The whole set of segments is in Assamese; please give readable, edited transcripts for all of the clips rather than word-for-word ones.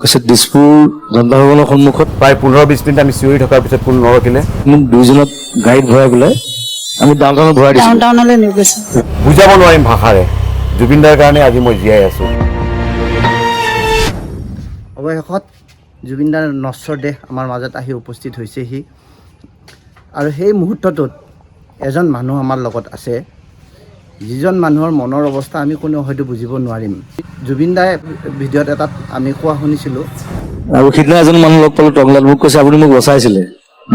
কৈছে দিছপুৰ জনতাভৱনৰ সন্মুখত প্ৰায় 15-20 মিনিট আমি চিঞৰি থকাৰ পিছত কোনো নৰখিলে মোক দুইজনক গাড়ীত ভৰাই পেলাই আমি ডাউনটাউনত ভৰাই দিছোঁ। ডাউনটাউনলৈ লৈ গৈছে। বুজাব নোৱাৰিম ভাষাৰে। জুবিন দাৰ কাৰণে আজি মই জীয়াই আছোঁ। অৱশেষত জুবিন দাৰ নশ্বৰ দেহ আমাৰ মাজত আহি উপস্থিত হৈছেহি আৰু সেই মুহূৰ্তটোত এজন মানুহ আমাৰ লগত আছে, যিজন মানুহৰ মনৰ অৱস্থা আমি কোনেও হয়তো বুজিব নোৱাৰিম। জুবিন দাই ভিডিঅ'ত এটাত আমি কোৱা শুনিছিলোঁ, আৰু সিদিনা এজন মানুহ লগ পালোঁ টংলাত, মোক কৈছে আপুনি মোক বচাইছিলে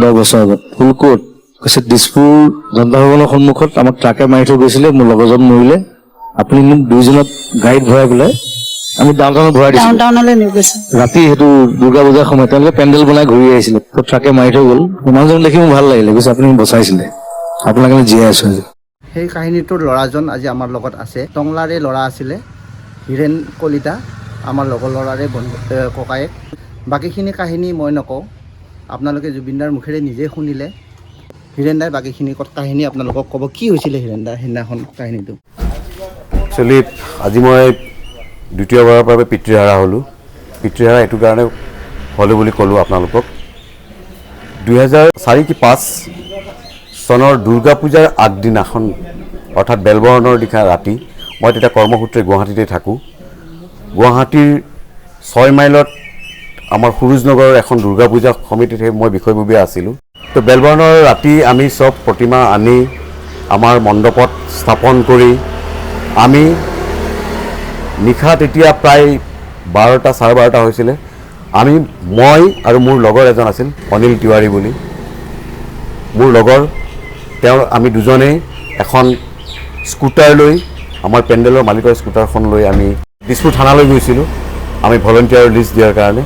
10 বছৰ আগত। ফুল ক'ত? কৈছে দিছপুৰ জনতাভৱনৰ সন্মুখত আমাক ট্ৰাকে মাৰি থৈ গৈছিলে, মোৰ লগৰজন মৰিলে, আপুনি মোক দুইজনক গাড়ীত ভৰাই পেলাই আমি ডাউনটাউনত ভৰাই দিছোঁ। ডাউনটাউনলৈ লৈ গৈছে। ৰাতি সেইটো দুৰ্গা পূজাৰ সময়ত তেওঁলোকে পেণ্ডেল বনাই ঘূৰি আহিছিলে, তো ট্ৰাকে মাৰি থৈ গ'ল। মানুহজন দেখি মোৰ ভাল লাগিলে, কৈছে আপুনি মোক বচাইছিলে, আপোনাক আমি জীয়াই আছোঁ আজি। সেই কাহিনীটোৰ ল'ৰাজন আজি আমাৰ লগত আছে। টংলাৰে ল'ৰা আছিলে, হীৰেণ কলিতা, আমাৰ লগৰ ল'ৰাৰে ককায়েক। বাকীখিনি কাহিনী মই নকওঁ, আপোনালোকে জুবিন দাৰ মুখেৰে নিজেই শুনিলে। হীৰেণ দাই বাকীখিনি কাহিনী আপোনালোকক ক'ব। কি হৈছিলে হীৰেণ দাৰ সেইদিনাখন কাহিনীটো? একচুৱেলি আজি মই দ্বিতীয়বাৰৰ বাবে পিতৃহাৰা হ'লোঁ। পিতৃহাৰা এইটো কাৰণে হ'লোঁ বুলি ক'লোঁ আপোনালোকক। 2004 কি 5 চনৰ দুৰ্গা পূজাৰ আগদিনাখন, অৰ্থাৎ বেলবৰণৰ দিনা ৰাতি, মই তেতিয়া কৰ্মসূত্ৰে গুৱাহাটীতে থাকোঁ। গুৱাহাটীৰ 6 মাইলত আমাৰ সুৰুজনগৰৰ এখন দুৰ্গা পূজা সমিতিত মই বিষয়ববীয়া আছিলোঁ। তো বেলবৰণৰ ৰাতি আমি চব প্ৰতিমা আনি আমাৰ মণ্ডপত স্থাপন কৰি আমি নিশা তেতিয়া প্ৰায় 12টা 12:30 হৈছিলে। মই আৰু মোৰ লগৰ এজন আছিল অনিল তিৱাৰী বুলি, মোৰ লগৰ, আমি দুজনেই এখন স্কুটাৰ লৈ, আমাৰ পেণ্ডেলৰ মালিকৰ স্কুটাৰখন লৈ আমি দিছপুৰ থানালৈ গৈছিলোঁ, আমি ভলণ্টিয়াৰ লিষ্ট দিয়াৰ কাৰণে।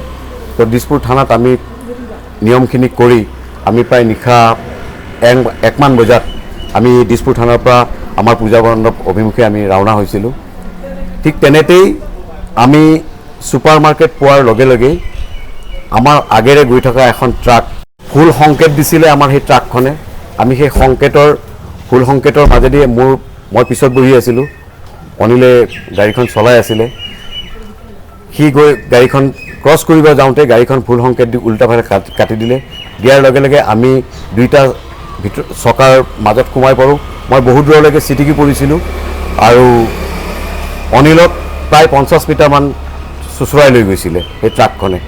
তো দিছপুৰ থানাত আমি নিয়মখিনি কৰি আমি প্ৰায় নিশা 1 মান বজাত আমি দিছপুৰ থানাৰ পৰা আমাৰ পূজা মণ্ডপ অভিমুখে আমি ৰাওনা হৈছিলোঁ। ঠিক তেনেতেই আমি ছুপাৰ মাৰ্কেট পোৱাৰ লগে লগেই আমাৰ আগেৰে গৈ থকা এখন ট্ৰাক ভুল সংকেত দিছিলে আমাৰ সেই ট্ৰাকখনে। আমি সেই ভুল সংকেতৰ মাজেদি মই পিছত বহি আছিলোঁ, অনিলে গাড়ীখন চলাই আছিলে। সি গৈ গাড়ীখন ক্ৰছ কৰিব যাওঁতে গাড়ীখন ভুল সংকেত দি উল্টাফালে কাটি দিলে। দিয়াৰ লগে লগে আমি দুইটা চকাৰ মাজত সোমাই পৰোঁ। মই বহুত দূৰলৈকে চিটিকি পৰিছিলোঁ আৰু অনিলক প্ৰায় 50 মিটাৰমান চুচৰাই লৈ গৈছিলে সেই ট্ৰাকখনে।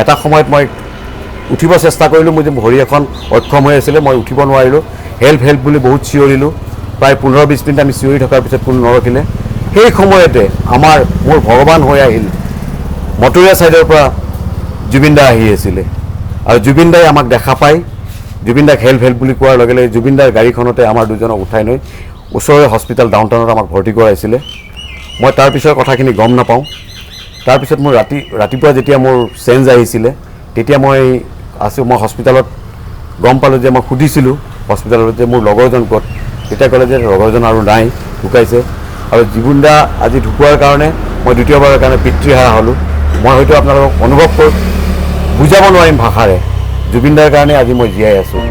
এটা সময়ত মই উঠিব চেষ্টা কৰিলোঁ, মোৰ যে ভৰি এখন অক্ষম হৈ আছিলে, মই উঠিব নোৱাৰিলোঁ। হেল্প হেল্প বুলি বহুত চিঞৰিলোঁ। প্ৰায় 15-20 মিনিট আমি চিঞৰি থকাৰ পিছত কোনো নৰখিলে। সেই সময়তে মোৰ ভগৱান হৈ আহিল, মটৰীয়া ছাইডৰ পৰা জুবিন দা আহি আছিলে আৰু জুবিন দাই আমাক দেখা পাই জুবিন দাক হেল্প হেল্প বুলি কোৱাৰ লগে লগে জুবিন দাৰ গাড়ীখনতে আমাৰ দুজনক উঠাই লৈ ওচৰৰে হস্পিটেল ডাউনটাউনত আমাক ভৰ্তি কৰাইছিলে। মই তাৰপিছৰ কথাখিনি গম নাপাওঁ। তাৰপিছত মোৰ ৰাতিপুৱা যেতিয়া মোৰ চেঞ্জ আহিছিলে, তেতিয়া মই হস্পিটেলত গম পালোঁ যে, মই সুধিছিলোঁ হস্পিটেলত যে মোৰ লগৰজন ক'ত। তেতিয়া ক'লে যে লগৰজন আৰু নাই, ঢুকাইছে। আৰু জুবিন দা আজি ঢুকোৱাৰ কাৰণে মই দ্বিতীয়বাৰৰ কাৰণে পিতৃহাৰা হ'লোঁ। মই হয়তো আপোনালোকক বুজাব নোৱাৰিম ভাষাৰে। জুবিন দাৰ কাৰণে আজি মই জীয়াই আছোঁ।